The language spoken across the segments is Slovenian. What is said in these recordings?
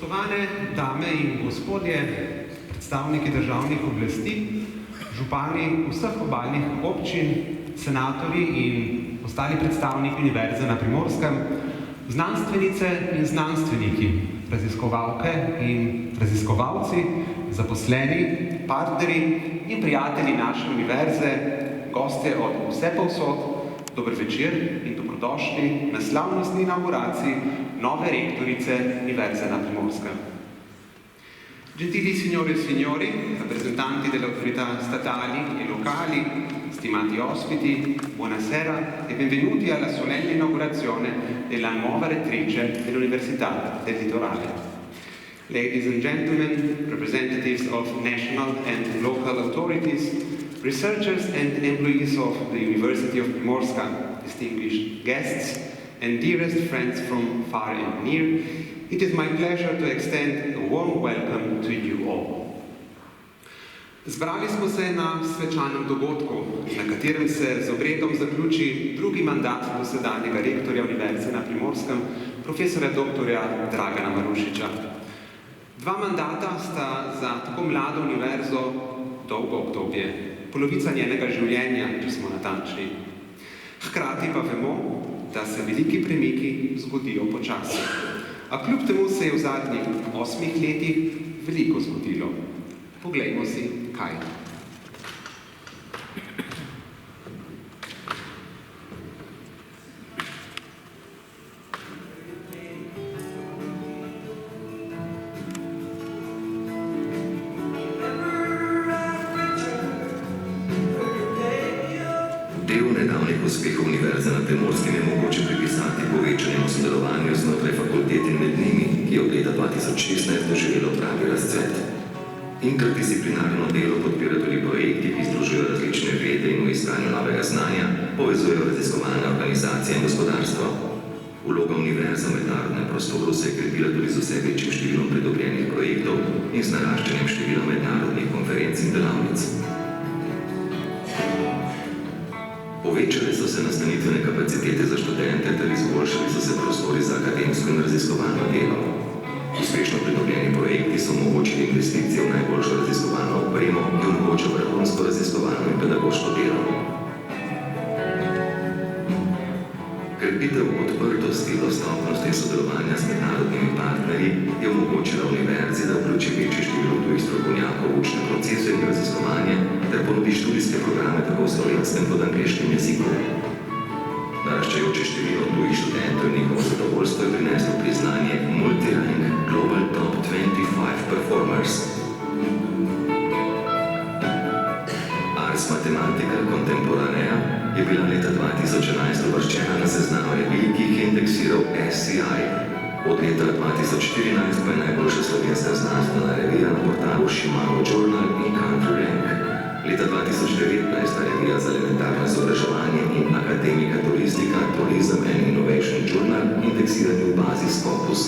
Spoštovane dame in gospodje, predstavniki državnih oblasti, župani vseh obalnih občin, senatorji in ostali predstavniki Univerze na Primorskem, znanstvenice in znanstveniki, raziskovalke in raziskovalci, zaposleni, partnerji in prijatelji naše univerze, gostje od vsepovsod, dober večer in dobrodošli na slavnostni inauguraciji nove rektorice Univerze na Primorskem. Gentili signore e signori, rappresentanti delle autorità statali e locali, stimati ospiti, buonasera e benvenuti alla solenne inaugurazione della nuova rettrice dell'Università del Litorale. Ladies and gentlemen, representatives of national and local authorities, researchers and employees of the University of Primorska, distinguished guests, and dearest friends from far and near, it is my pleasure to extend a warm welcome to you all. Zbrali smo se na svečanem dogodku, na katerem se z obredom zaključi drugi mandat dosedanjega rektorja Univerze na Primorskem, profesorja doktorja Dragana Marušiča. Dva mandata sta za tako mlado univerzo dolgo obdobje, polovica njenega življenja, če smo natančni. Hkrati pa vemo, da se veliki premiki zgodijo počasi. A kljub temu se je v zadnjih 8 letih veliko zgodilo. Poglejmo si, kaj. Uspehov Univerze na Primorskem je mogoče pripisati povečanemu sodelovanju znotraj fakultet in med njimi, ki je od leta 2016 doživelo pravi razcvet. Interdisciplinarno delo podpira tudi projekti, ki združujejo različne vede in v iskanju novega znanja, povezujejo raziskovalne organizacije in gospodarstvo. Vloga Univerze v mednarodnem prostoru se je krepila tudi z vse večjim številom pridobljenih projektov in z naraščanjem števila mednarodnih konferenc in delavnic. Povečale so se nastanitvene kapacitete za študente ter izboljšali so se prostori za akademsko in raziskovalno delo. Uspešno pridobljeni projekti so omogočili investicije v najboljšo raziskovalno opremo, ki omogoča vrhunsko raziskovalno in pedagoško delo. Krepitev odprtosti, dostopnosti in sodelovanja s mednarodnimi partnerji je omogočila Univerzi, da vključi večje število tujih strokovnjakov v učne procese in raziskovanje ter ponudi študijske programe tako v slovenskem kot angleškem jeziku. Naraščajoče število tujih študentov in njihovo zadovoljstvo je prineslo priznanje Multirank Global Top 25 Performers. Ars Mathematica Contemporanea je bila leta 2011 uvrščena na seznam revij, ki jih je indeksiral SCI. Od leta 2014 pa je najboljša slovenska znanstvena revija na portalu Shimano Journal in Country Rank. Leta 2019 revija za elementarno izobraževanje in akademika turistika Tourism and Innovation Journal indeksirani v bazi Scopus.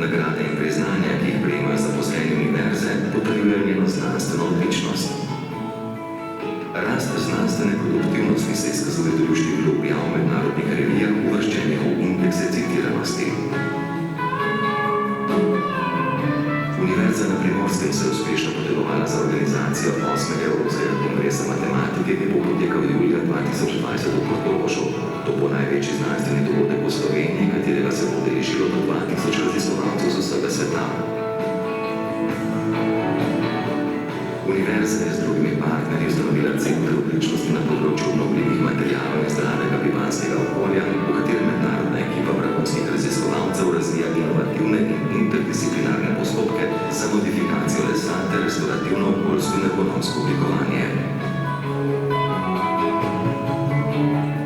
Nagrade in priznanja, ki jih prejemajo zaposleni univerze, potrjujejo njeno znanstveno odličnost. Rast znanstvene produktivnosti se izkazuje tudi v številu objav v mednarodnih revijah uvrščenih v indekse citiranosti. Univerza na Primorskem se je uspešno potegovala za organizacijo 8. Evropskega kongresa matematike, ki bo potekal julija 2020 v Portorožu. To bo največji znanstveni dogodek v Sloveniji, katerega se bo udeležilo do 2000 raziskovalcev z vsega sveta. Univerza je z drugimi partnerji ustanovila center odličnosti na področju obnovljivih materialov in zdravega bivanjskega okolja, v katerem mednarodna ekipa vrhunskih raziskovalcev razvija inovativne in interdisciplinarne postopke za modifikacijo lesa ter restaurativno okoljsko in ekonomsko oblikovanje.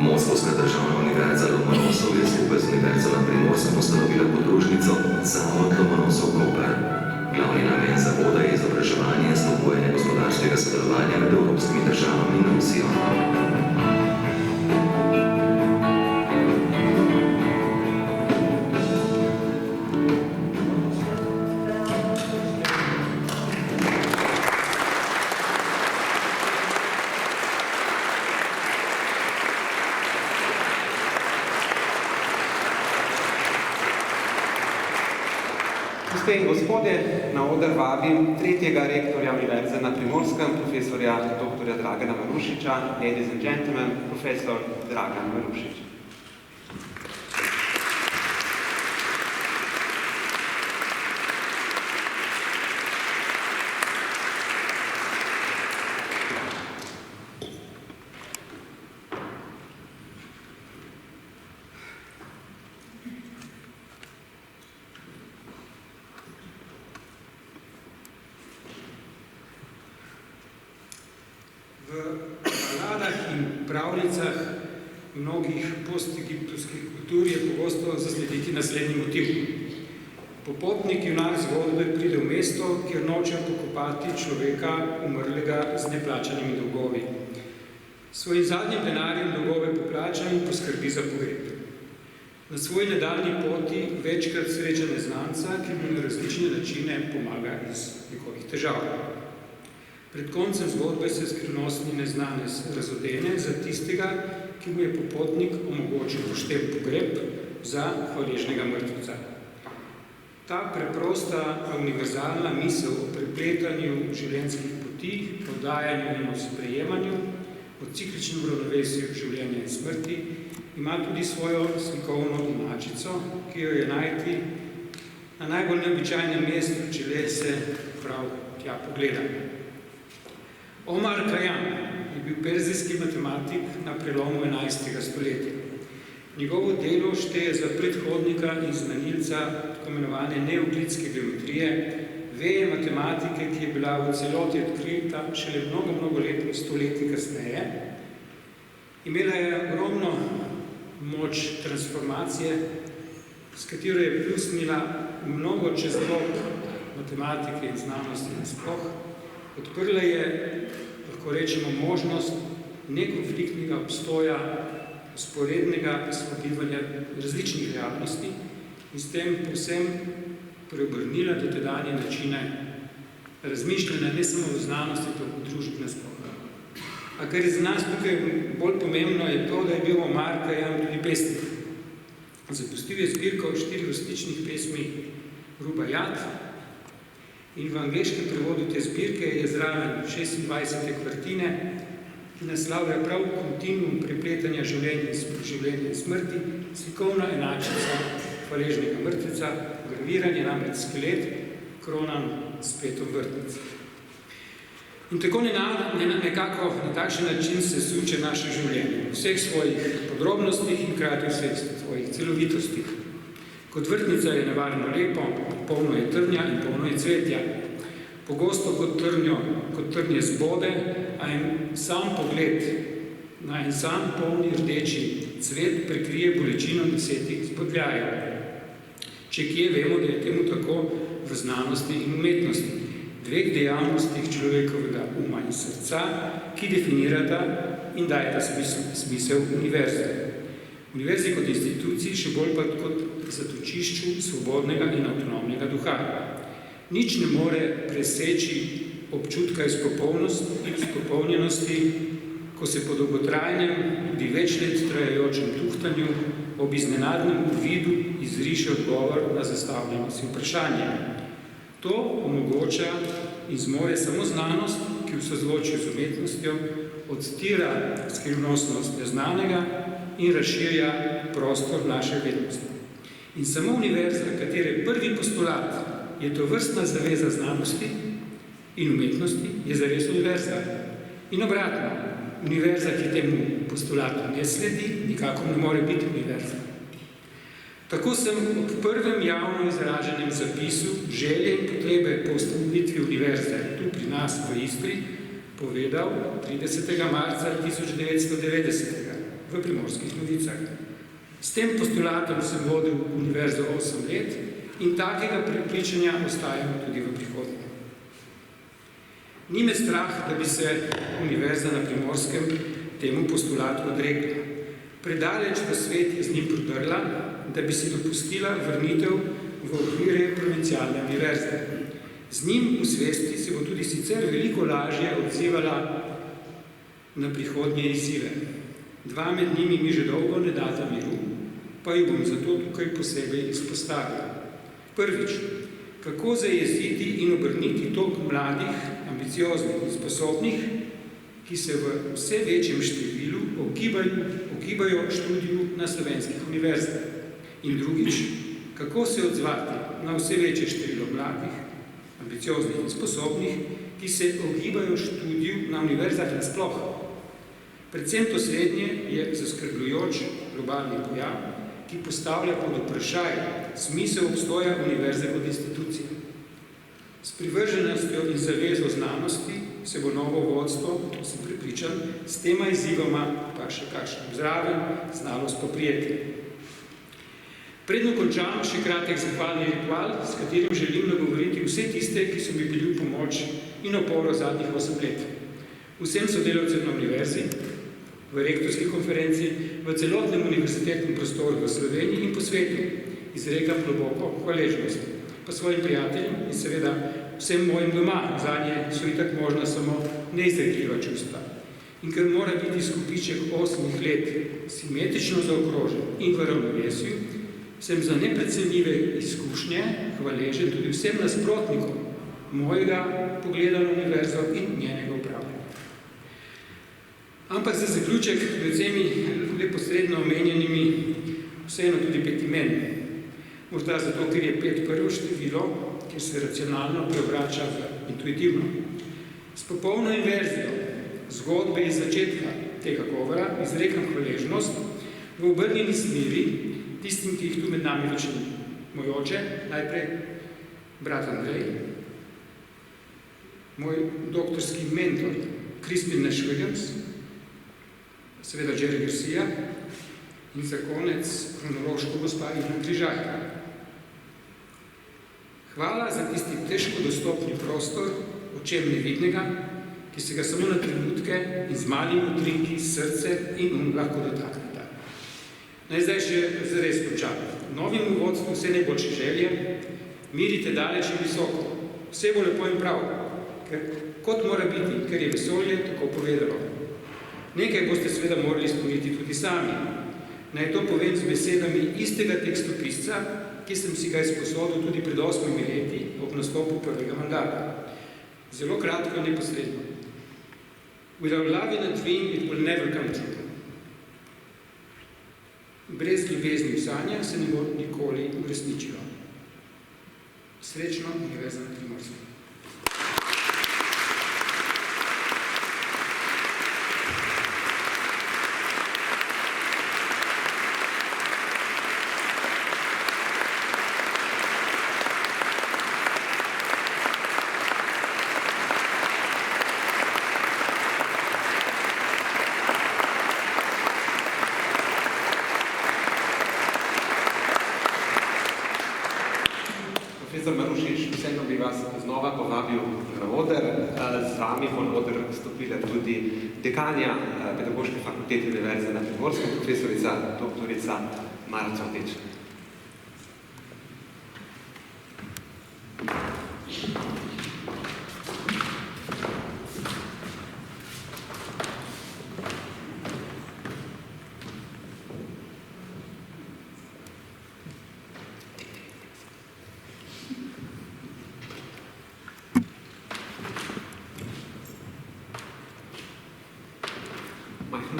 Moskovska državna univerza Lomonosov je skupaj z Univerzo na Primorskem ustanovila podružnico Zavod Lomonosov Koper. Glavni namen zavoda je izobraževanje in spodbujanje gospodarskega sodelovanja med evropskimi državami in Rusijo. Gospe in gospodje, na oder vabim tretjega rektorja Univerze na Primorskem, profesorja dr. Dragana Marušiča. Ladies and gentlemen, profesor Dragan Marušič. V baladah in pravljicah mnogih postegiptovskih kultur je pogosto zaslediti naslednji motiv. Popotnik junak zgodbe pride v mesto, kjer noče pokopati človeka umrlega z neplačanimi dolgovi. Svojim zadnjim denarjem dolgove poplača in poskrbi za pogreb. Na svoji nadaljnji poti večkrat sreča neznanca, ki mu na različne načine pomaga iz njegovih težav. Pred koncem zgodbe se skrivnostni neznanec razodene za tistega, ki mu je popotnik omogočil pošten pogreb za hvaležnega mrtveca. Ta preprosta, univerzalna misel o prepletanju življenjskih poti, o dajanju in o sprejemanju, o cikličnem ravnovesju življenja in smrti, ima tudi svojo slikovno inačico, ki jo je najti na najbolj neobičajnem mestu, če le se prav tja pogleda. Omar Khayyam je bil perzijski matematik na prelomu 11. stoletja. Njegovo delo šteje za predhodnika in znanilca tako imenovane neeuklidske geometrije, veje matematike, ki je bila v celoti odkrita šele mnogo let, stoletij kasneje. Imela je ogromno moč transformacije, s katero je pljusnila mnogo čez dob matematike in znanosti nasploh. Odprla je, lahko rečemo, možnost nekonfliktnega obstoja, vzporednega izpodbivanja različnih realnosti in s tem povsem preobrnila dotedanje načine razmišljanja ne samo v znanosti, pa v družbi nasploh. A kar je za nas tukaj bolj pomembno, je to, da je bil Omar Khayyam tudi pesnik. Zapustil je zbirko 4 vrstičnih pesmi Rubaiyat, in v angleškem prevodu te zbirke je zraven 26. kvartine, ki naslavlja prav kontinuum prepletanja življenja in smrti, slikovna enačica hvaležnega mrtveca, graviranje namreč skelet, kronan s petom vrtnic. In tako nekako na takšen način se suče naše življenje, v vseh svojih podrobnostih in krati vseh svojih celovitostih. Kot vrtnica je nevarno lepo, polno je trnja in polno je cvetja. Pogosto kot trnje zbode, a en sam pogled na en sam polni rdeči cvet prekrije bolečino 10 spodljajev. Če kje vemo, da je temu tako v znanosti in umetnosti, dveh dejavnostih človekovega uma in srca, ki definirata in dajeta smisel univerze. Univerzi kot instituciji, še bolj pa kot zatočišču svobodnega in avtonomnega duha. Nič ne more preseči občutka izpopolnjenosti, ko se po dolgotrajnem, tudi več let trajajočem tuhtanju, ob iznenadnem uvidu izriše odgovor na zastavljeno si vprašanje. To omogoča in zmore samo znanost, ki v sozvočju z umetnostjo odstira skrivnostnost neznanega in razširja prostor naše vednosti. In samo univerza, katere prvi postulat je to vrstna zaveza znanosti in umetnosti, je zares univerza. In obratno, univerza, ki temu postulatu ne sledi, nikakor ne more biti univerza. Tako sem ob prvem javno izraženem zapisu želje in potrebe po ustanovitvi univerze tu pri nas v Istri povedal 30. marca 1990. v Primorskih Novicah. S tem postulatom sem vodil univerzo 8 let in takega prepričanja ostajam tudi v prihodnje. Ni me strah, da bi se univerza na Primorskem temu postulatu odrekla. Predaleč v svet je z njim prodrla, da bi si dopustila vrnitev v okvire provincialne univerze. Z njim v svesti se bo tudi sicer veliko lažje odzivala na prihodnje izzive. Dva med njimi mi že dolgo ne data miru, pa jih bom zato tukaj posebej izpostavil. Prvič, kako zajeziti in obrniti tok mladih, ambicioznih in sposobnih, ki se v vse večjem številu ogibajo študiju na slovenskih univerzah. In drugič, kako se odzvati na vse večje število mladih, ambicioznih in sposobnih, ki se ogibajo študiju na univerzah nasploh. Predvsem to slednje je zaskrbljujoč globalni pojav, ki postavlja pod vprašaj smisel obstoja univerze kot institucije. S privrženostjo in zavezo znanosti se bo novo vodstvo, to sem prepričan, s tema izzivoma pa še kakšnim zraven znalo spoprijeti. Predno končam še kratek zahvalni ritual, s katerim želim nagovoriti vse tiste, ki so mi bili v pomoč in oporo zadnjih 8 let. Vsem sodelavcem na univerzi, v rektorski konferenci, v celotnem univerzitetnem prostoru v Sloveniji in po svetu izrekam globoko hvaležnost. Pa svojim prijateljem in seveda vsem mojim doma, zanje so itak možna samo neizrekljiva čustva. In ker mora biti skupiček 8 let simetrično zaokrožen in v ravnovesju, sem za neprecenljive izkušnje hvaležen tudi vsem nasprotnikom mojega pogleda na univerzo in njenega upravljanja. Ampak za zaključek med vsemi neposredno omenjenimi vseeno tudi 5 imen. Morda zato, ker je 5 prvo število, kjer se racionalno preobrača v intuitivno. S popolno inverzijo zgodbe iz začetka tega govora izrekam hvaležnost v obrnjeni smeri tistim, ki jih tu med nami več ni. Moj oče, najprej brat Andrej, moj doktorski mentor Crispin Nash Williams, seveda Jerry Garcia in za konec kronološko gospa Ivna Križajka. Hvala za tisti težko dostopni prostor, očem nevidnega, ki se ga samo na trenutke in z malimi utrinki srce in lahko dotakneta. Naj zdaj še zares končam. Novim vodstvu vse najboljše želje, mirite daleč in visoko, vse bo lepo in prav, ker kot mora biti, ker je vesolje tako povedalo. Nekaj boste seveda morali izpolniti tudi sami. Naj to povem z besedami istega tekstopisca, ki sem si ga izposodil tudi pred 8 leti ob nastopu prvega mandata. Zelo kratko in neposredno. Without love in a dream, it will never come true. Brez ljubezni v sanjah se ne bo nikoli uresničilo. Srečno, Univerza na Primorskem. Profesor Marušič, vseeno bi vas znova povabil na oder. Z vami bo na oder stopila tudi dekanja Pedagoške fakultete Univerze na Primorskem, profesorica doktorica Mara Cvetič.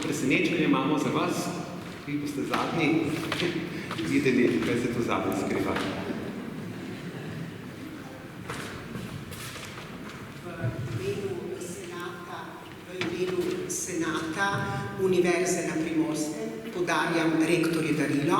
Presenečenje imamo za vas, ki boste zadnji videli, kaj se to zadnji skriva. V imenu Senata Univerze na Primorskem podarjam rektorju darilo.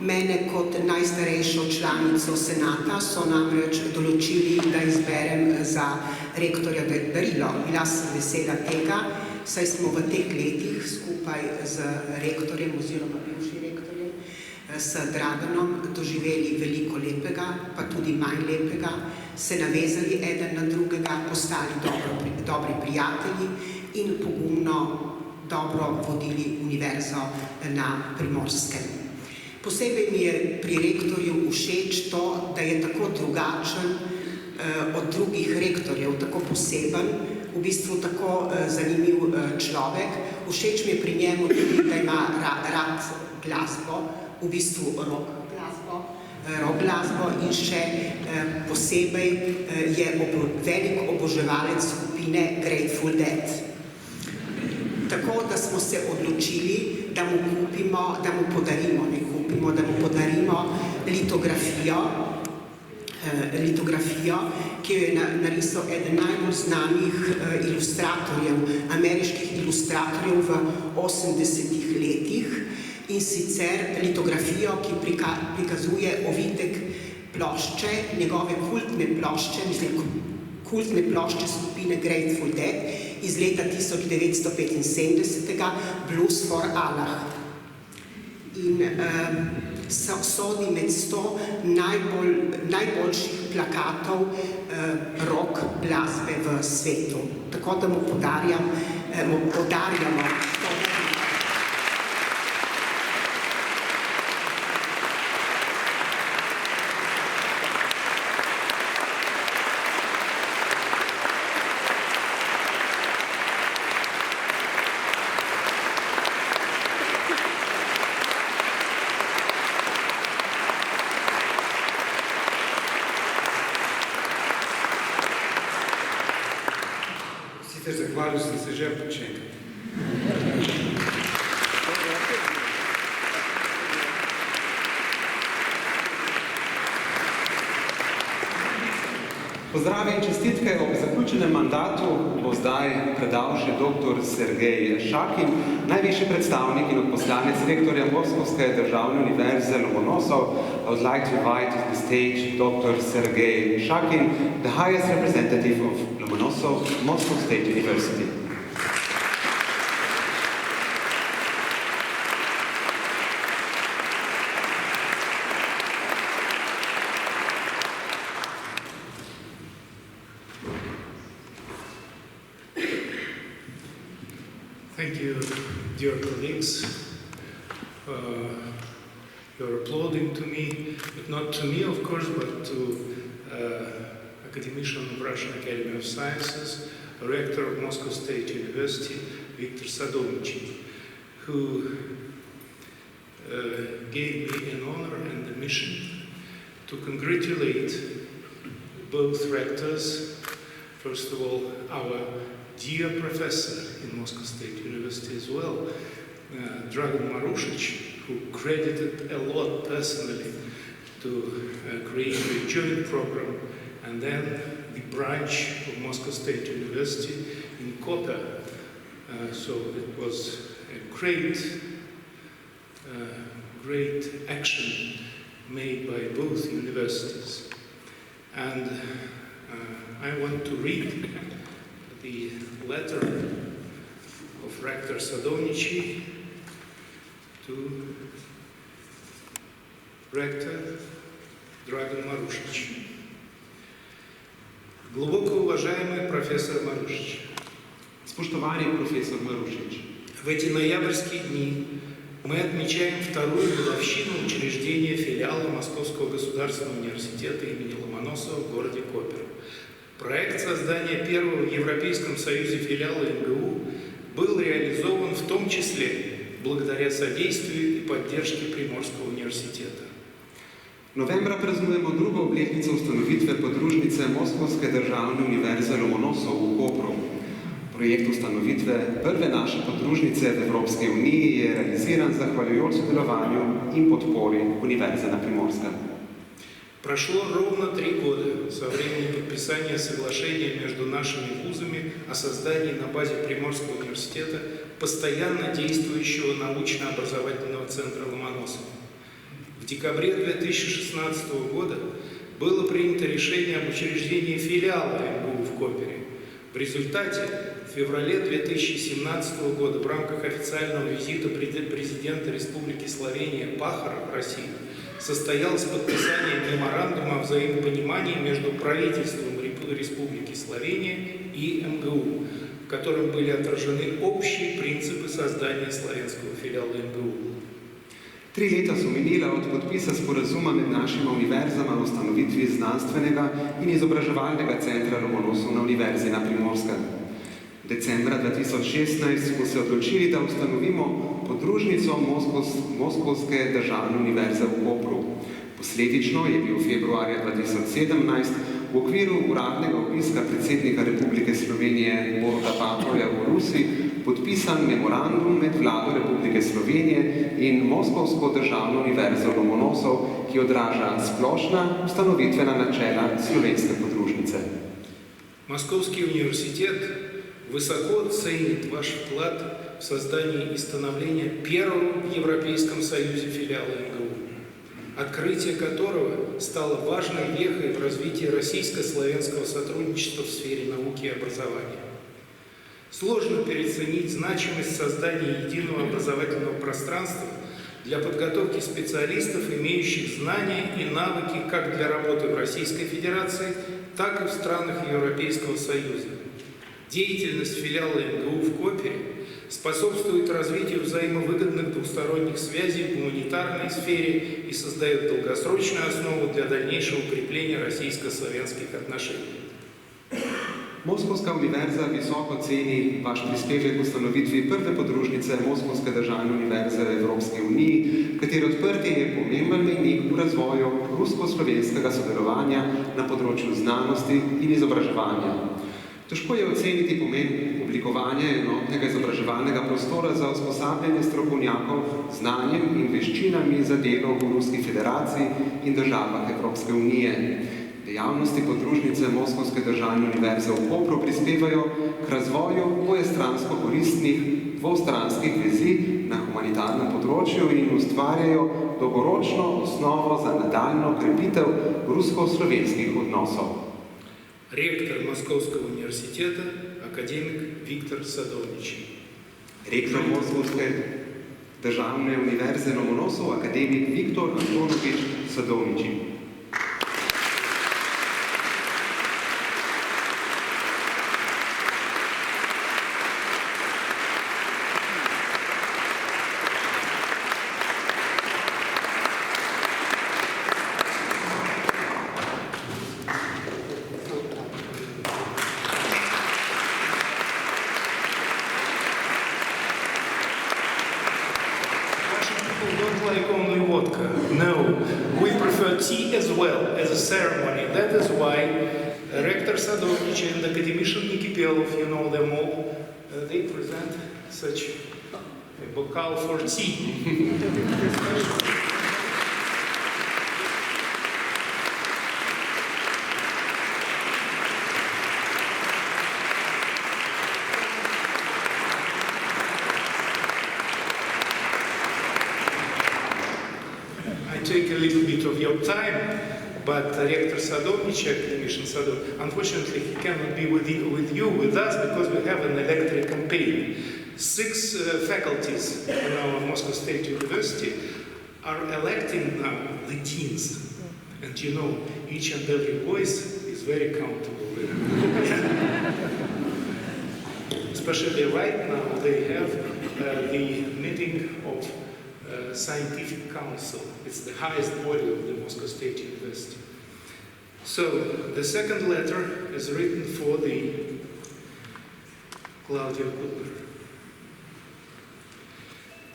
Mene kot najstarejšo članico Senata so namreč določili, da izberem za rektorja darilo. Bila sem vesela tega, saj smo v teh letih skupaj z rektorjem oziroma bivšim rektorjem, s Draganom, doživeli veliko lepega, pa tudi manj lepega, se navezali eden na drugega, postali dobri prijatelji in pogumno dobro vodili Univerzo na Primorskem. Posebej mi je pri rektorju všeč to, da je tako drugačen od drugih rektorjev, tako poseben, v bistvu tako zanimiv človek. Všeč mi je pri njemu tudi, da ima rad glasbo, v bistvu rock glasbo, rock glasbo in še posebej je velik oboževalec skupine Grateful Dead. Tako da smo se odločili, da mu podarimo litografijo, ki jo je narisal eden najbolj znanih ameriških ilustratorjev v 80-ih letih, in sicer litografijo, ki prikazuje ovitek plošče, njegove kultne plošče skupine Grateful Dead iz leta 1975, Blues for Allah. In sodi med 100 najboljših plakatov rock glasbe v svetu. Tako da mu podarjamo to. Zahvalil sem se že početek. Pozdravi in čestitke ob zaključenem mandatu bo zdaj predal še dr. Sergej Šakin, najvišji predstavnik in odposlanec rektorja Moskovske državne univerze Lomonosov. I would like to invite to the stage Dr. Sergej Šakin, the highest representative of Lomonosov, Moscow State University. Thank you, dear colleagues. You're applauding to me, but not to me, of course, but to academician of Russian Academy of Sciences, rector of Moscow State University, Viktor Sadovnichiy, who gave me an honor and a mission to congratulate both rectors. First of all, our dear professor in Moscow State University as well, Dragan Marushich, who credited a lot personally to create a joint program, and then the branch of Moscow State University in Koper. So it was a great action made by both universities. And I want to read the letter of Rector Sadovnichiy to Rector Dragan Marushich. Глубоко уважаемый профессор Marushich. Spoštovani profesor Marušič, В эти ноябрьские дни мы отмечаем вторую годовщину учреждения филиала Московского государственного университета имени Ломоносова в городе Копер. Проект создания первого в Европейском Союзе филиала МГУ был реализован в том числе благодаря содействию и поддержке Приморского университета. Novembra praznujemo drugo obletnico ustanovitve podružnice Moskovske državne univerze Lomonosov v Kopru. Projekt ustanovitve prve naše podružnice v Evropski uniji je realiziran zahvaljujoč sodelovanju in podpori Univerze na Primorskem. Прошло ровно 3 года со времени подписания соглашения между нашими вузами о создании на базе Приморского университета постоянно действующего научно-образовательного центра Ломоносов. В декабре 2016 года было принято решение об учреждении филиала МГУ в Копере. В результате в феврале 2017 года в рамках официального визита президента Республики Словения Пахара в России состоялось подписание меморандума о взаимопонимании между правительством Республики Словения и МГУ, в котором были отражены общие принципы создания slovenskого филиала МГУ. 3 leta so minila od podpisa sporazuma med našima univerzama o ustanovitvi znanstvenega in izobraževalnega centra Lomonosov na Univerzi na Primorskem. Decembra 2016 smo se odločili, da ustanovimo podružnico Moskovske državne univerze v Kopru. Posledično je bil februarja 2017 v okviru uradnega obiska predsednika Republike Slovenije Boruta Pahorja v Rusiji podpisan memorandum med vlado Republike Slovenije in Moskovsko državno univerzo Lomonosov, ki odraža splošna ustanovitvena načela slovenske podružnice. Московский университет высоко ценит ваш вклад в создание и становление первого в Европейском Союзе филиала МГУ, открытие которого стало важной вехой в развитии российско-славянского сотрудничества в сфере науки и образования. Сложно переоценить значимость создания единого образовательного пространства для подготовки специалистов, имеющих знания и навыки как для работы в Российской Федерации, так и в странах Европейского Союза. Деятельность филиала МГУ в Копере способствует развитию взаимовыгодных двусторонних связей в гуманитарной сфере и создает долгосрочную основу для дальнейшего укрепления российско-славянских отношений. Moskovska univerza visoko ceni vaš prispevek k ustanovitvi prve podružnice Moskovske državne univerze v Evropski uniji, katere odprtje je pomemben mejnik v razvoju rusko-slovenskega sodelovanja na področju znanosti in izobraževanja. Težko je oceniti pomen oblikovanja enotnega izobraževalnega prostora za usposabljanje strokovnjakov z znanjem in veščinami za delo v Ruski federaciji in državah Evropske unije. Dejavnosti podružnice Moskovske državne univerze v Kopru prispevajo k razvoju obojestransko koristnih dvostranskih vezi na humanitarnem področju in ustvarjajo dolgoročno osnovo za nadaljnjo krepitev rusko-slovenskih odnosov. Ректор Московского университета, академик Виктор Садовничий. Rektor Moskovske državne univerze Lomonosov, akademik Viktor Antonovič Sadovničij. Don't like only vodka. No, we prefer tea as well as a ceremony. That is why Rector Sadovnich and academician Nikipelov, you know them all, they present such a bocal for tea. Take a little bit of your time, but Rector Sadovnich, academician Sadov, unfortunately he cannot be with us because we have an electric campaign. 6 faculties in our Moscow State University are electing now the deans, and you know each and every voice is very countable. Especially right now they have the meeting of Scientific Council. It's the highest body of the Moscow State University. So, the second letter is written for the Claudia Kutner.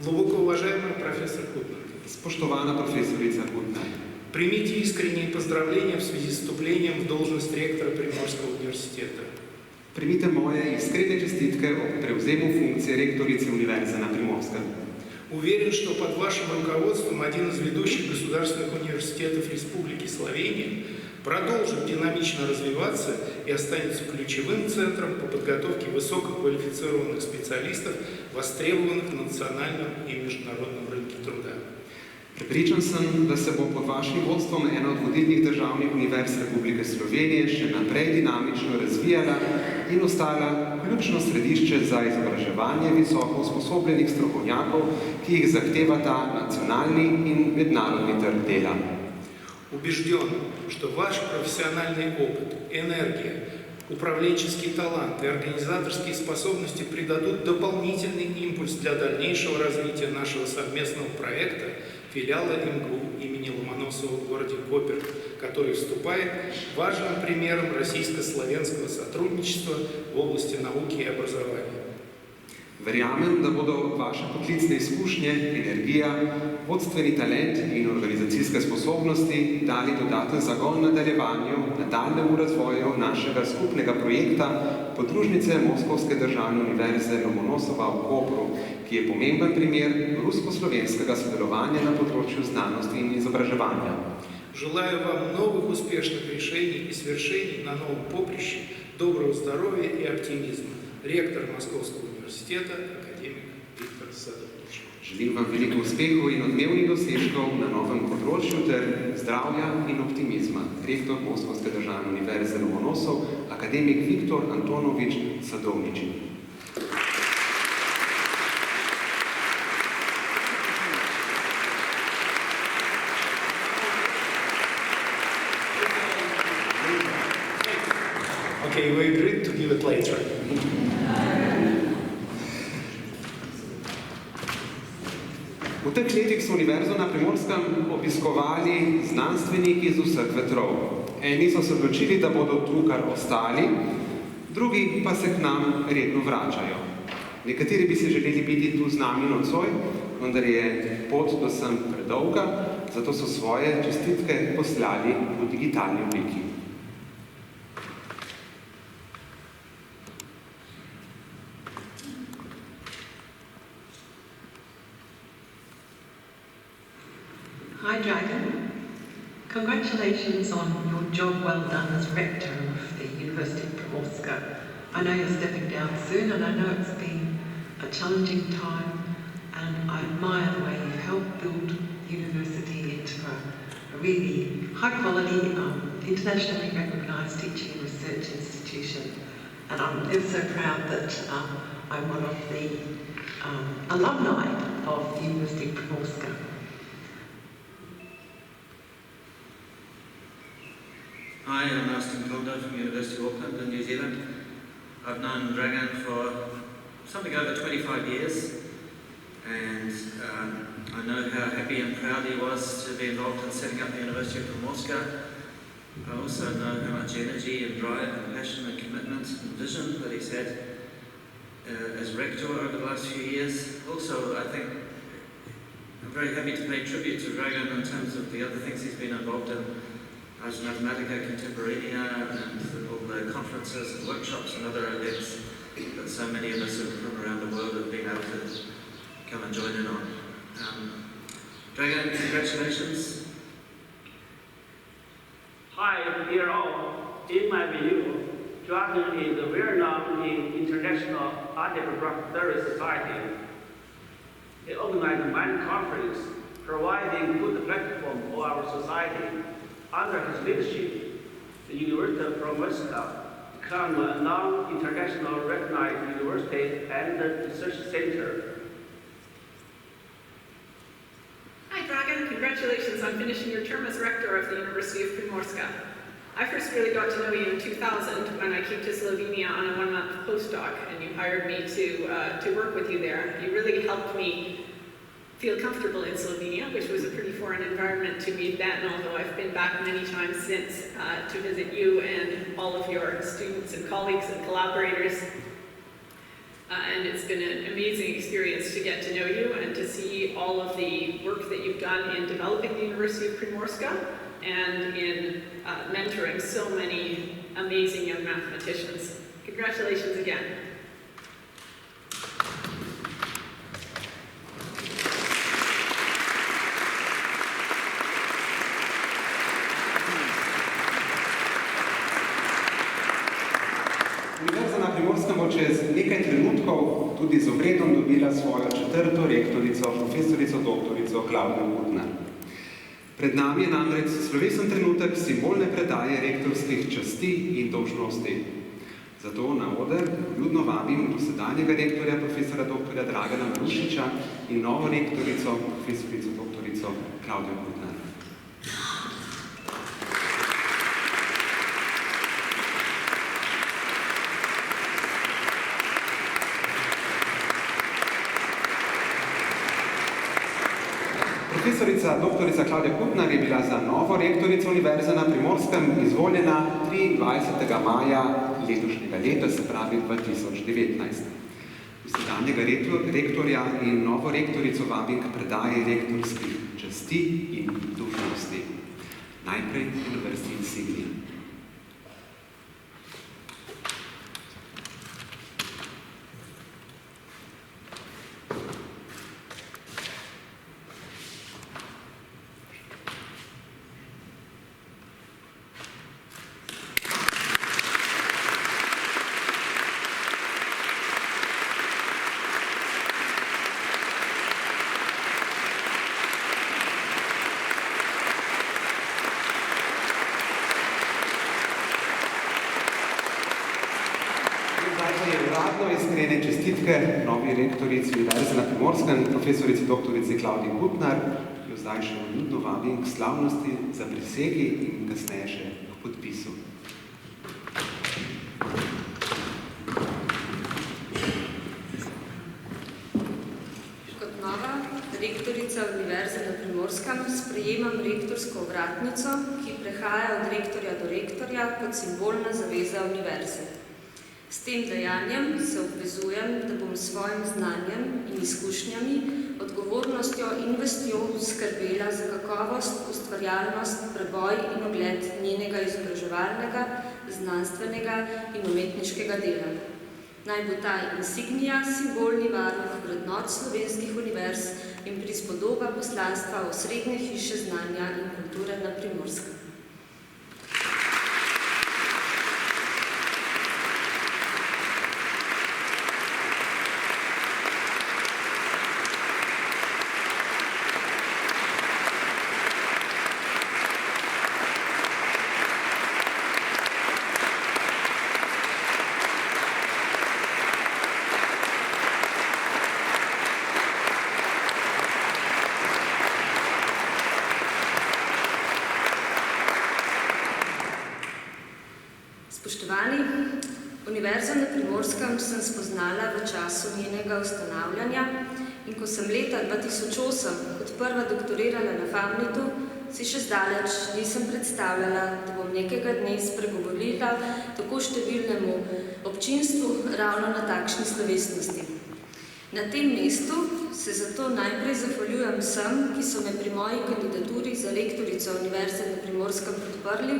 Глубоко уважаемый профессор Кутнер. Spoštovana profesorica Kutner. Примите искренние поздравления в связи с вступлением в должность ректора Приморского университета. Primite moje iskrene čestitke ob prevzemu funkcije rektorice Univerze na Primorskem. Уверен, что под вашим руководством один из ведущих государственных университетов Республики Словения продолжит динамично развиваться и останется ключевым центром по подготовке высококвалифицированных специалистов, востребованных на национальном и международном рынке труда. Prepričan sem, da se bo pod vašim vodstvom ena od vodilnih državnih univerz Republike Slovenije še naprej dinamično razvijala in ostala ključno središče za izobraževanje visoko usposobljenih strokovnjakov, ki jih zahtevata nacionalni in mednarodni trg dela. Убежден, что ваш профессиональный опыт, энергия, управленческий талант и организаторские способности придадут дополнительный импульс для дальнейшего развития нашего совместного проекта филиала МГУ имени Ломоносова в городе Копер, который вступает важным примером российско-славянского сотрудничества в области науки и образования. Verjamem, da bodo vaše poklicne izkušnje, energija, vodstveni talent in organizacijske sposobnosti dali dodaten zagon nadaljevanju, nadaljnjemu razvoju našega skupnega projekta podružnice Moskovske državne univerze Lomonosova v Kopru, ki je pomemben primer rusko-slovenskega sodelovanja na področju znanosti in izobraževanja. Желаю вам новых успешных решений и свершений на новом поприще, доброго здоровья и оптимизма. Ректор Московского университета, академик Виктор Садович. Želim vam veliko uspehov in odmevnih dosežkov na novem področju ter zdravja in optimizma. Rektor Moskovske državne univerze Lomonosov, akademik Viktor Antonovič Sadovnič. Okay, we agreed to give it later. V teh letih so univerzo na Primorskem obiskovali znanstveniki z vseh vetrov. Eni so se odločili, da bodo tu kar ostali, drugi pa se k nam redno vračajo. Nekateri bi si želeli biti tu z nami nocoj, vendar je pot do sem predolga, zato so svoje čestitke poslali v digitalni obliki. Hi Dragan, congratulations on your job well done as Rector of the University of Primorska. I know you're stepping down soon and I know it's been a challenging time and I admire the way you've helped build the university into a really high quality, internationally recognised teaching and research institution. And I'm ever so proud that I'm one of the alumni of the University of Primorska. Hi, I'm Austin Calder from University of Auckland in New Zealand. I've known Dragan for something over 25 years and I know how happy and proud he was to be involved in setting up the University of Primorska. I also know how much energy and drive and passion and commitment and vision that he's had as rector over the last few years. Also, I think I'm very happy to pay tribute to Dragan in terms of the other things he's been involved in. Ars Mathematica Contemporanea and all the conferences and workshops and other events that so many of us from around the world have been able to come and join in on. Dragan, congratulations. Hi, dear all. In my view, Dragan is well known in International Anti-Proprietary Society. He organized many conferences, providing good platform for our society. Under his leadership, the University of Primorska became a non-international recognized university and research center. Hi Dragan, congratulations on finishing your term as rector of the University of Primorska. I first really got to know you in 2000 when I came to Slovenia on a 1-month postdoc and you hired me to work with you there. You really helped me feel comfortable in Slovenia, which was a pretty foreign environment to me then, although I've been back many times since to visit you and all of your students and colleagues and collaborators. And it's been an amazing experience to get to know you and to see all of the work that you've done in developing the University of Primorska and in mentoring so many amazing young mathematicians. Congratulations again. Univerza na Primorskem bo čez nekaj trenutkov tudi z obredom dobila svojo četrto rektorico, profesorico doktorico Klaudijo Kutner. Pred nami je namreč slovesen trenutek simbolne predaje rektorskih časti in dolžnosti. Zato na oder ljudno vabim dosedanjega rektorja, profesora doktorja Dragana Marušiča in novo rektorico, profesorico doktorico Klaudijo Kutner. Profesorica doktorica Klaudia Kutner je bila za novo rektorico Univerze na Primorskem izvoljena 23. maja letošnjega leta, se pravi 2019. Sedanjega rektorja in novo rektorico vabim k predaji rektorskih časti in dolžnosti. Najprej na vrsti insignija. Iskrene čestitke novi rektorici Univerze na Primorskem, profesorici doktorici Klavdiji Gutnar, ki jo zdaj še vljudno vabim k slavnosti za prisegi in kasneje še k podpisu. Kot nova rektorica Univerze na Primorskem sprejemam rektorsko ovratnico, ki prehaja od rektorja do rektorja kot simbolna zaveza univerze. S tem dejanjem se obvezujem, da bom s svojim znanjem in izkušnjami, odgovornostjo in vestjo skrbela za kakovost, ustvarjalnost, preboj in ugled njenega izobraževalnega, znanstvenega in umetniškega dela. Naj bo ta insignija simbolni varuh vrednot slovenskih univerz in prispodoba poslanstva osrednje hiše znanja in kulture na Primorskem. Univerzo na Primorskem sem spoznala v času njenega ustanavljanja in ko sem leta 2008 kot prva doktorirala na Famnitu, si še zdaleč nisem predstavljala, da bom nekega dne spregovorila tako številnemu občinstvu ravno na takšni slovesnosti. Na tem mestu se zato najprej zahvaljujem vsem, ki so me pri moji kandidaturi za lektorico Univerze na Primorskem podprli,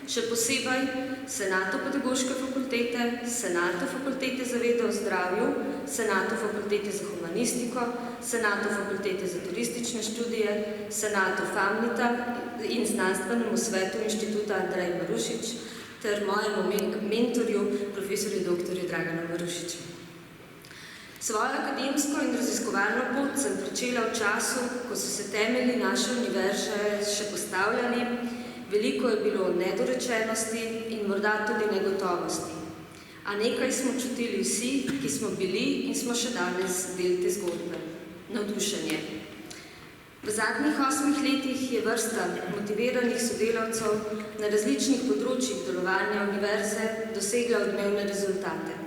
še posebej Senatu Pedagoške fakultete, Senatu Fakultete za vede o zdravju, Senatu Fakultete za humanistiko, Senatu Fakultete za turistične študije, Senatu Famnita in Znanstvenemu svetu Inštituta Andrej Marušič ter mojemu mentorju, profesorju dr. Draganu Marušiču. Svojo akademsko in raziskovalno pot sem pričela v času, ko so se temelji naše univerze še postavljali. Veliko je bilo nedorečenosti in morda tudi negotovosti. A nekaj smo čutili vsi, ki smo bili in smo še danes del te zgodbe. Navdušenje. V zadnjih 8 letih je vrsta motiviranih sodelavcev na različnih področjih delovanja univerze dosegla odmevne rezultate.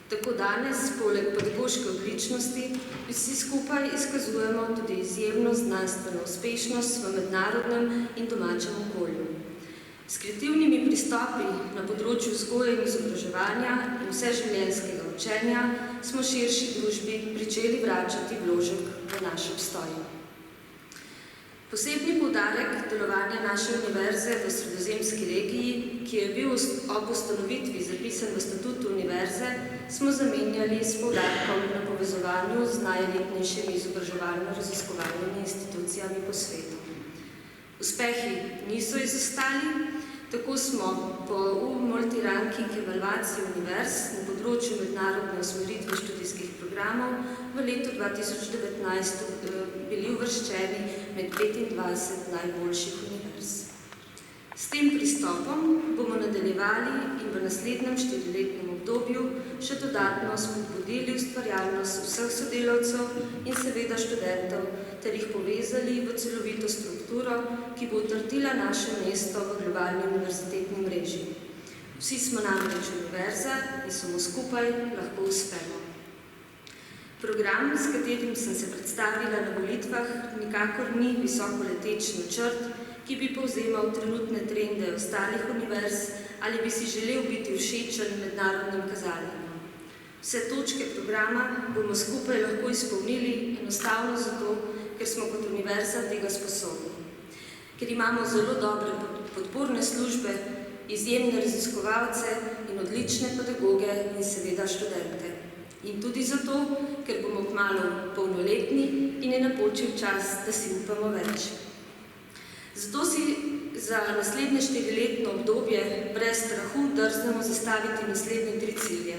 Tako danes, poleg pedagoške odličnosti, vsi skupaj izkazujemo tudi izjemno znanstveno uspešnost v mednarodnem in domačem okolju. S kreativnimi pristopi na področju vzgoje in izobraževanja in vseživljenjskega učenja smo širši družbi pričeli vračati vložek v naš obstoj. Posebni poudarek delovanja naše univerze v sredozemski regiji, ki je bil ob ustanovitvi zapisan v statutu univerze, smo zamenjali s poudarkom na povezovanju z najelitnejšimi izobraževalno-raziskovalnimi institucijami po svetu. Uspehi niso izostali, tako smo po multiranking evalvaciji univerz na področju mednarodne usmeritve študijskih programov v letu 2019 bili uvrščeni med 25 najboljših univerz. S tem pristopom bomo nadaljevali in v naslednjem 4-letnem obdobju še dodatno spodbudili ustvarjalnost vseh sodelavcev in seveda študentov ter jih povezali v celovito strukturo, ki bo utrdila naše mesto v globalni univerzitetni mreži. Vsi smo namreč univerza in samo skupaj lahko uspemo. Program, s katerim sem se predstavila na volitvah, nikakor ni visokoleteč načrt, ki bi povzemal trenutne trende ostalih univerz ali bi si želel biti všečen mednarodnim kazalnikom. Vse točke programa bomo skupaj lahko izpolnili enostavno zato, ker smo kot univerza tega sposobni. Ker imamo zelo dobre podporne službe, izjemne raziskovalce in odlične pedagoge in seveda študente. In tudi zato, ker bomo kmalu polnoletni in je napočil čas, da si upamo več. Zato si za naslednje 4-letno obdobje brez strahu drznemo zastaviti naslednje 3 cilje.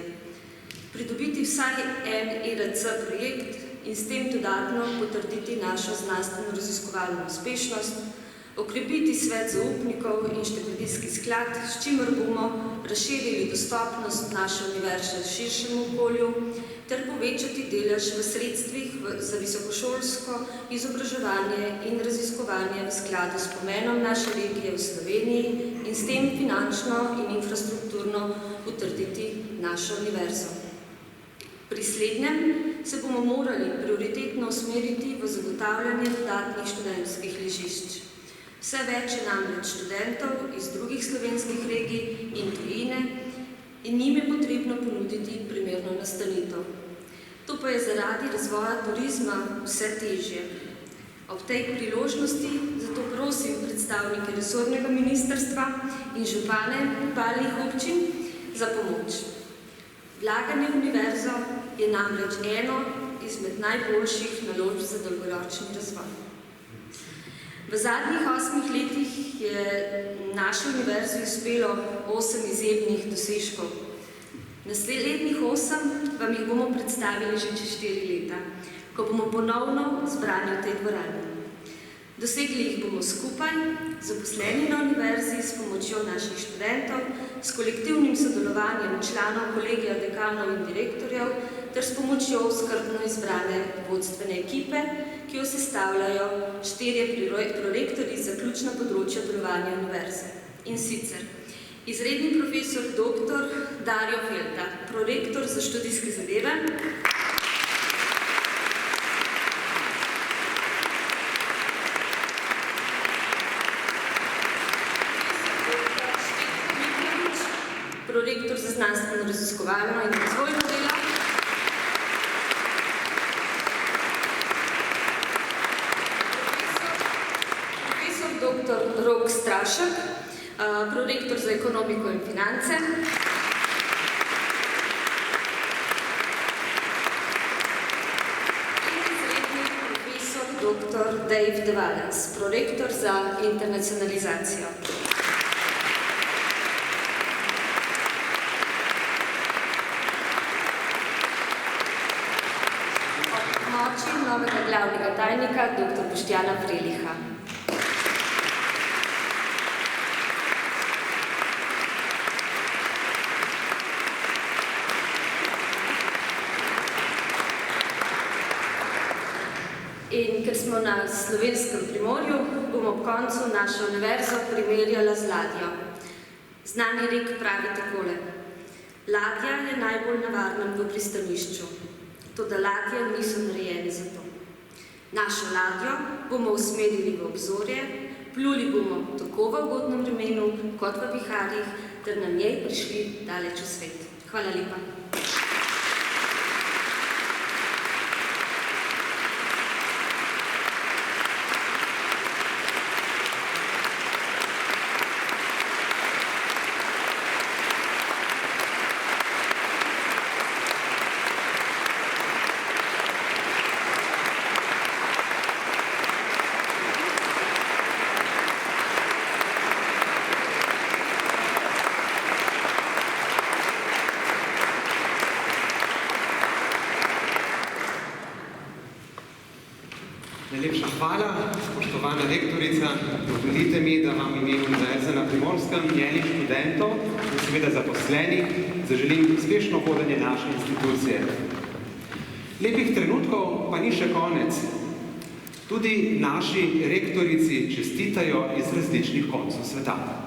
Pridobiti vsaj en ERC projekt in s tem dodatno potrditi našo znanstveno-raziskovalno uspešnost, okrepiti svet zaupnikov in štipendijski sklad, s čimer bomo razširili dostopnost naše univerze širšemu okolju ter povečati delež v sredstvih za visokošolsko izobraževanje in raziskovanje v skladu s pomenom naše regije v Sloveniji in s tem finančno in infrastrukturno utrditi našo univerzo. Pri slednjem se bomo morali prioritetno usmeriti v zagotavljanje dodatnih študentskih ležišč. Vse več je namreč študentov iz drugih slovenskih regij in tujine in njim je potrebno ponuditi primerno nastanitev. To pa je zaradi razvoja turizma vse težje. Ob tej priložnosti zato prosim predstavnike resornega ministrstva in župane obalnih občin za pomoč. Vlaganje v univerzo je namreč eno izmed najboljših naložb za dolgoročni razvoj. V zadnjih 8 letih je naši univerzi uspelo 8 izjemnih dosežkov. Naslednjih 8 vam jih bomo predstavili že čez 4 leta, ko bomo ponovno zbrani v tej dvorani. Dosegli jih bomo skupaj, zaposleni na univerzi s pomočjo naših študentov, s kolektivnim sodelovanjem članov kolegija dekanov in direktorjev ter s pomočjo skrbno izbrane vodstvene ekipe, ki jo sestavljajo 4 prorektorji za ključna področja delovanja univerze. In sicer izredni profesor dr. Dario Felda, prorektor za študijske zadeve, prorektor za znanstveno-raziskovalno in razvojno delo, profesor dr. Rok Strašek, prorektor za ekonomiko in finance, in izredni profesor dr. Dave De Valens, prorektor za internacionalizacijo. Novega glavnega tajnika, dr. Boštjana Freliha. In ker smo na slovenskem Primorju, bomo ob koncu našo univerzo primerjala z ladjo. Znani rek pravi takole: ladja je najbolj na varnem v pristanišču. Toda ladje niso narejene za to. Našo ladjo bomo usmerili v obzorje, pluli bomo tako v ugodnem vremenu kot v viharjih, ter na njej prišli daleč v svet. Hvala lepa. Najlepša hvala, spoštovana rektorica. Dovolite mi, da vam imenu Univerze na Primorskem, njenih študentov in seveda zaposlenih zaželim uspešno vodenje naše institucije. Lepih trenutkov pa ni še konec. Tudi naši rektorici čestitajo iz različnih koncev sveta.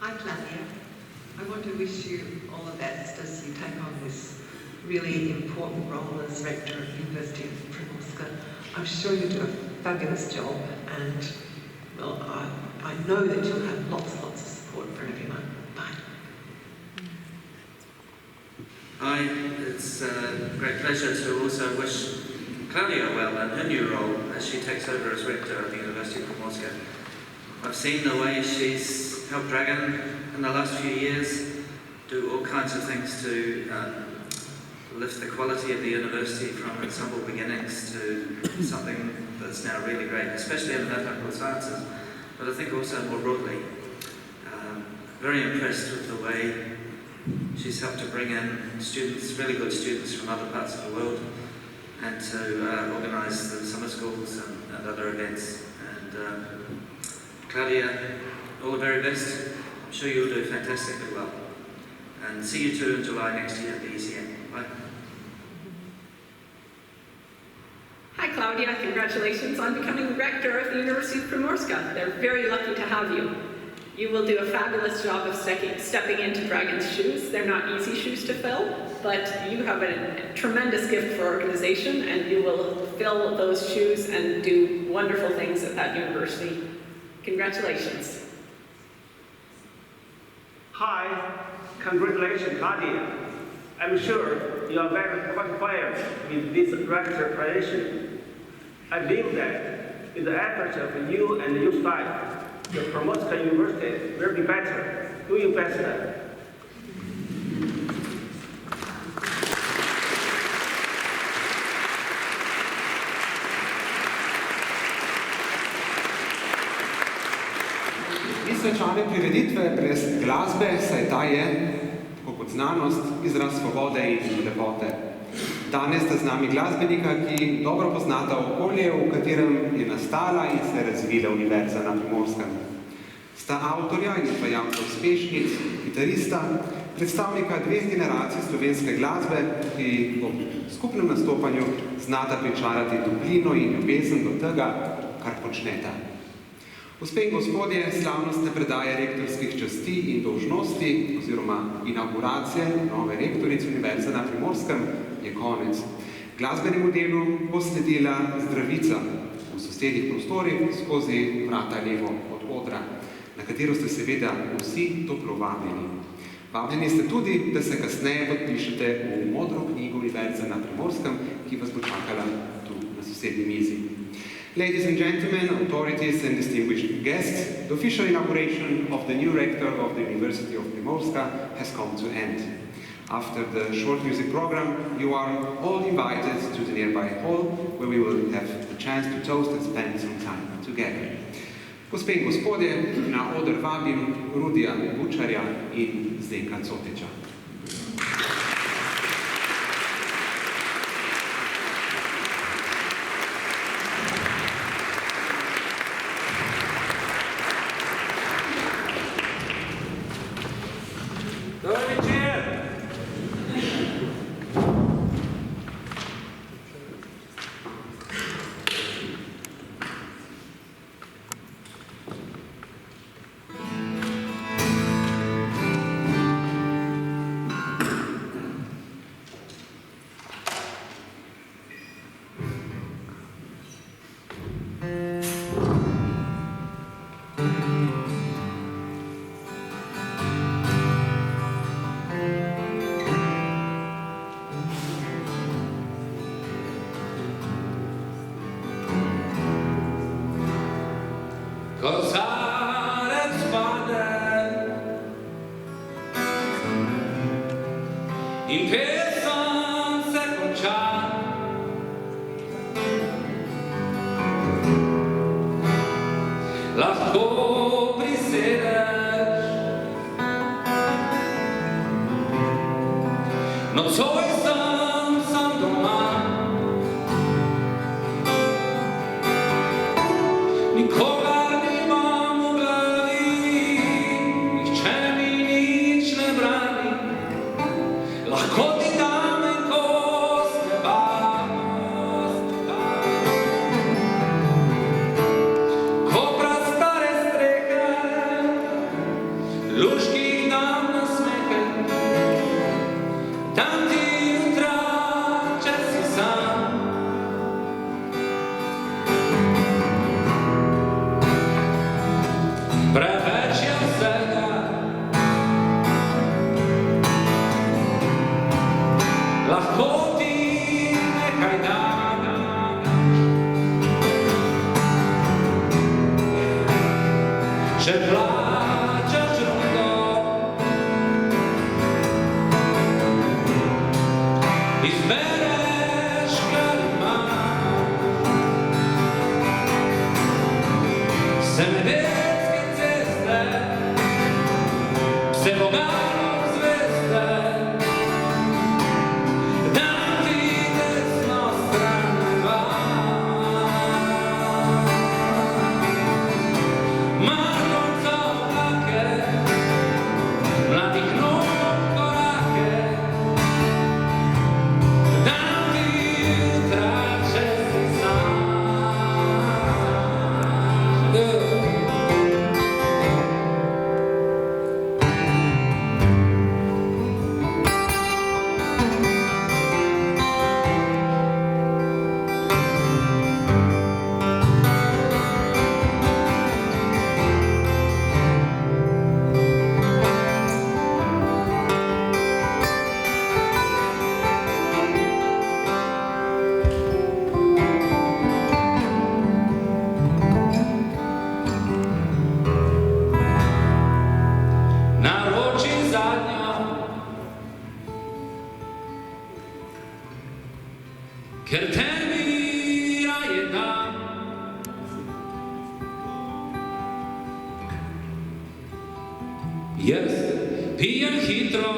Hi, Claudia. I want to wish you all the best as you take on this really important role as Rector of the University of Primorska. I'm sure you do a fabulous job, and well, I know that you'll have lots and lots of support from everyone. Bye. Hi, it's a great pleasure to also wish Claudia well in her new role as she takes over as rector of the University of Primorska. I've seen the way she's helped Dragan in the last few years do all kinds of things to lift the quality of the university from its humble beginnings to something that's now really great, especially in the mathematical sciences, but I think also more broadly. Very impressed with the way she's helped to bring in students, really good students from other parts of the world, and to organise the summer schools and other events. And Claudia, all the very best. I'm sure you'll do fantastically well. And see you too in July next year at the ECM. Bye. Hi Claudia, congratulations on becoming rector of the University of Primorska. They're very lucky to have you. You will do a fabulous job of stepping into Dragan's shoes. They're not easy shoes to fill, but you have a tremendous gift for organization, and you will fill those shoes and do wonderful things at that university. Congratulations. Hi, congratulations, Claudia. I'm sure you are very qualified with this rector position. I believe that with the efforts of you and your staff, the Primorska University will be better. Do your best. Svečane prireditve brez glasbe, saj ta je, tako kot znanost, izraz svobode in lepote. Danes sta z nami glasbenika, ki dobro poznata okolje, v katerem je nastala in se razvila Univerza na Primorskem. Sta avtorja in izvajalca uspešnic, kitarista, predstavnika dveh generacij slovenske glasbe, ki ob skupnem nastopanju znata pričarati toplino in ljubezen do tega, kar počneta. Gospe in gospodje, slavnostne predaje rektorskih časti in dolžnosti oziroma inauguracije nove rektorice Univerze na Primorskem je konec. Glasbenemu delu bo sledila Zdravica v sosednjih prostorih skozi vrata levo od odra, na katero ste seveda vsi toplo vabljeni. Vabljeni ste tudi, da se kasneje podpišete v modro knjigo Univerze na Primorskem, ki vas bo čakala tu na sosednji mizi. Ladies and gentlemen, authorities and distinguished guests, the official inauguration of the new rector of the University of Primorska has come to end. After the short music program, you are all invited to the nearby hall, where we will have the chance to toast and spend some time together. Gospe in gospodje, na oder vabim Rudija Bučarja in Zdenka Cotiča. Kozarec pade in pesem se konča. Lahko prisedeš, nocoj sem sam doma. Nikogar Luški dam na smehe, tam ti Če plačaš rundo, izbereš kar imaš, se medetske ceste, se bogatom zvezde, dam ti desno stran Margonca oblake, mladih nog korake, dam ti jutra, če si sam. Naročim zadnjo, ker tebi raje dam. Jaz pijem hitro,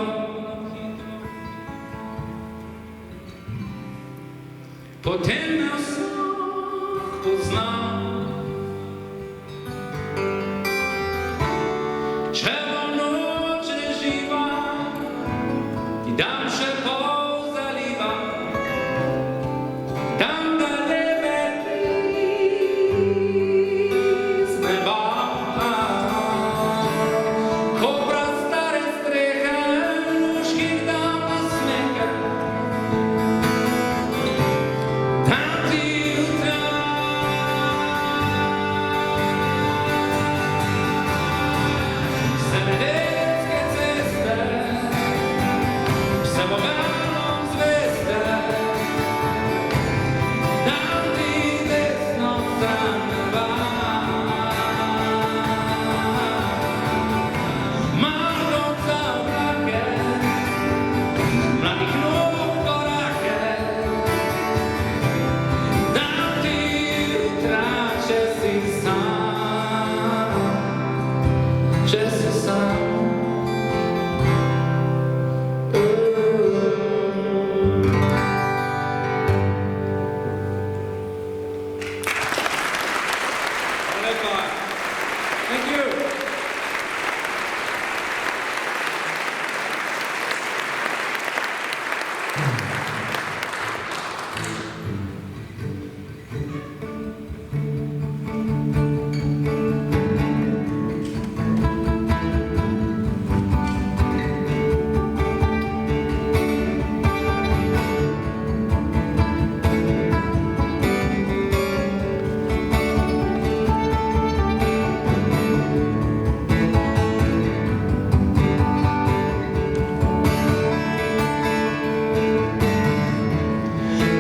potem me vsak pozna. Če bo noč reživa, ti dam še pol zaliva, dam da lebedi z neba. Kobra stare strehe, luških dam nasmehe, dam ti jutra. Se medetske ceste, se bogatom zvezde, dam ti desno stran neba. Margonca oblake, mladih nog korake, dam ti jutra, če si sam. Če si sam. Hvala lepa. Thank you.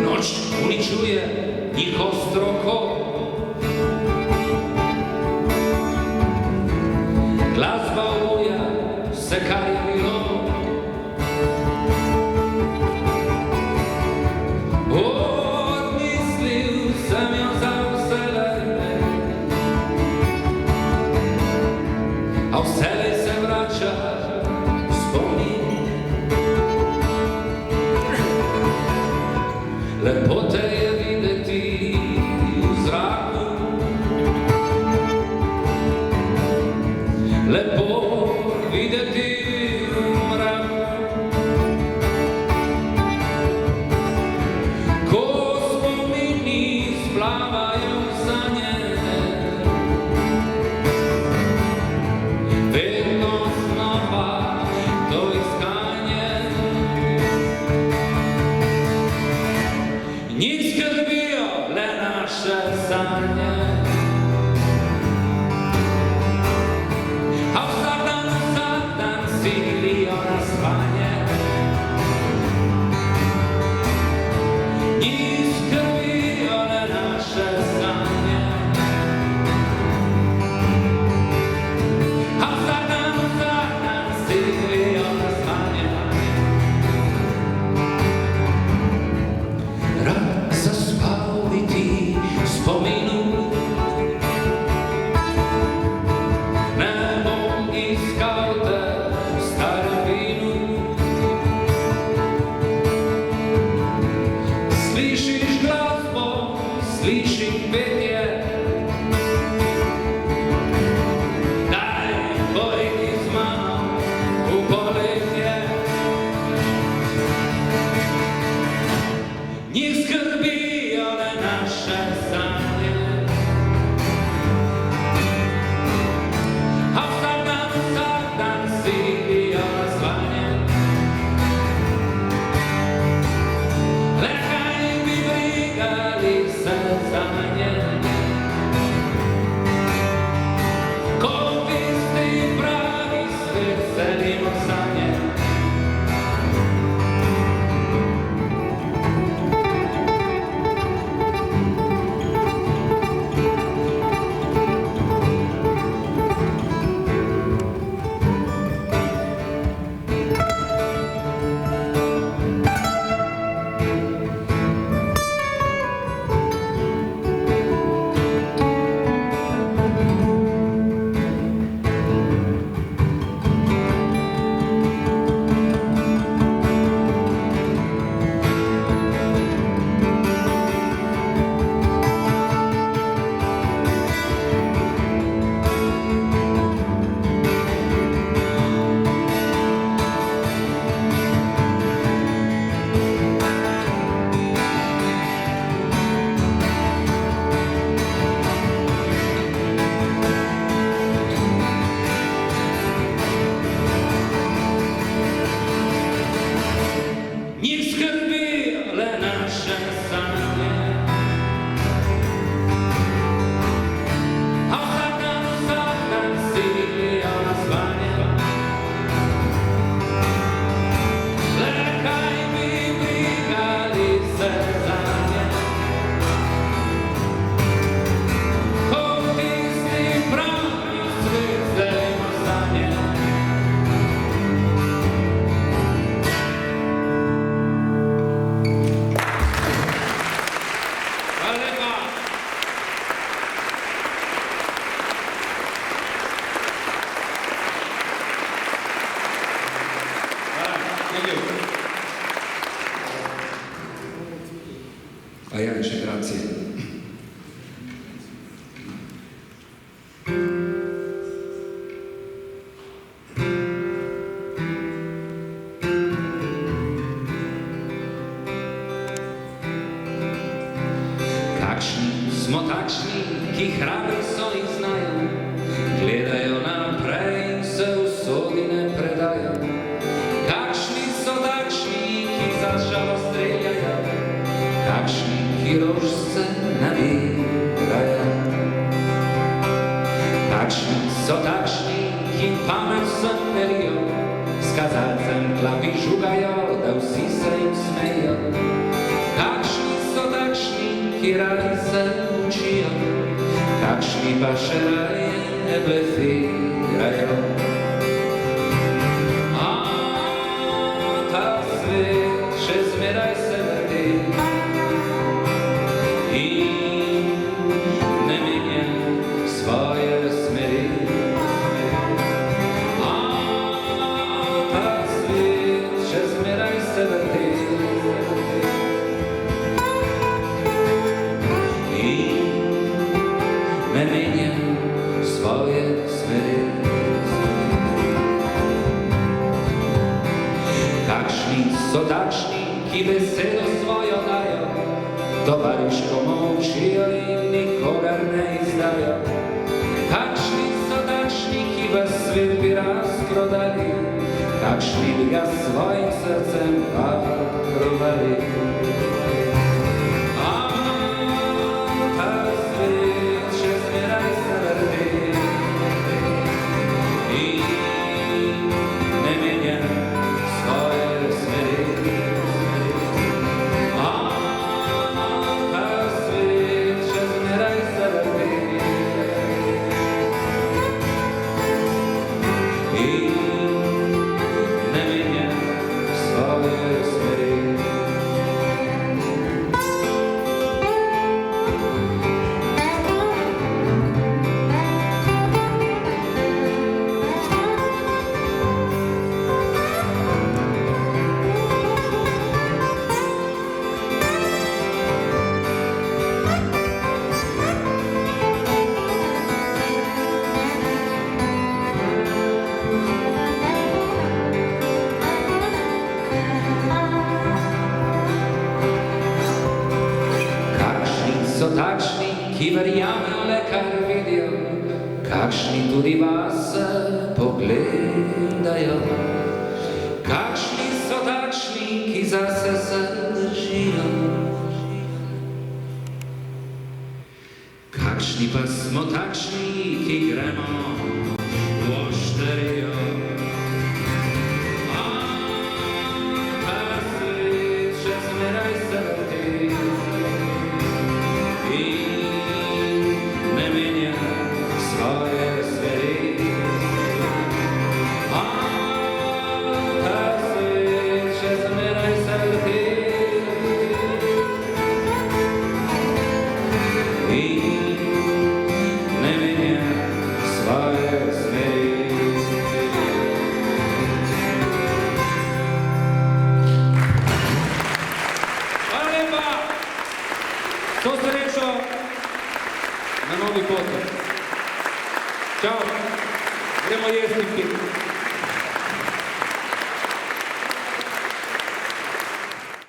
Noč uničuje njih ostro oko, glasba uja vse, kar je bilo. Odmislil sem jo za vselej, a vselej se vrača spomin. Lepote je videti v zraku, lepo videti v mraku. Ko spomini splavajo v sanje, vedno znova to iskanje. Njih skrbijo le naše sanje, a vsak dan silijo na spanje. Njih skrbijo le naše sanje. slišim petje. Daj, pojdi z mano v poletje. Njih skrbijo le naše sanje. A vsak dan silijo razvanje. Le kaj bi brigali se zanje. Ko v tisti pravi svet selimo sanje. Njih skrbijo le naše sanje. A vsak dan silijo razvanje. Le kaj bi brigali se zanje. Ko v tisti pravi svet selimo sanje. Hvala lepa. A ja, še grazie. Kakšni smo takšni, ki hrabri so in znajo, gledajo naprej in se usodi ne predajo. Kakšni so takšni, ki za žalost streljajo, kakšni, ki rožce nabirajo. Kakšni so takšni, ki pamet vsem merijo, s kazalcem klapi žugajo, da vsi se jim smejo. Kakšni so takšni, ki radi se učijo, kakšni pa še raje blefirajo. A ta svet še zmeraj se vrti in ne menja svoje smeri. A ta svet še zmeraj se vrti ne menja svoje smeri. Kakšni so takšni, ki besedo svojo dajo, tovariško molčijo in nikogar ne izdajo. Kakšni so takšni, ki vas svet bi razprodali, kakšni bi ga svojim srcem varovali. so takšni, ki verjamejo le kar vidijo, kakšni tudi vas pogledajo. Kakšni so takšni, ki zase se držijo. Kakšni pa smo takšni, ki gremo v ošterijo. A ta svet še zmeraj se vrti in ne menja svoje smeri. A ta svet še zmeraj se vrti in ne menja svoje smeri. Hvala lepa! To srečo na novi poti. Čau! Gremo jesti.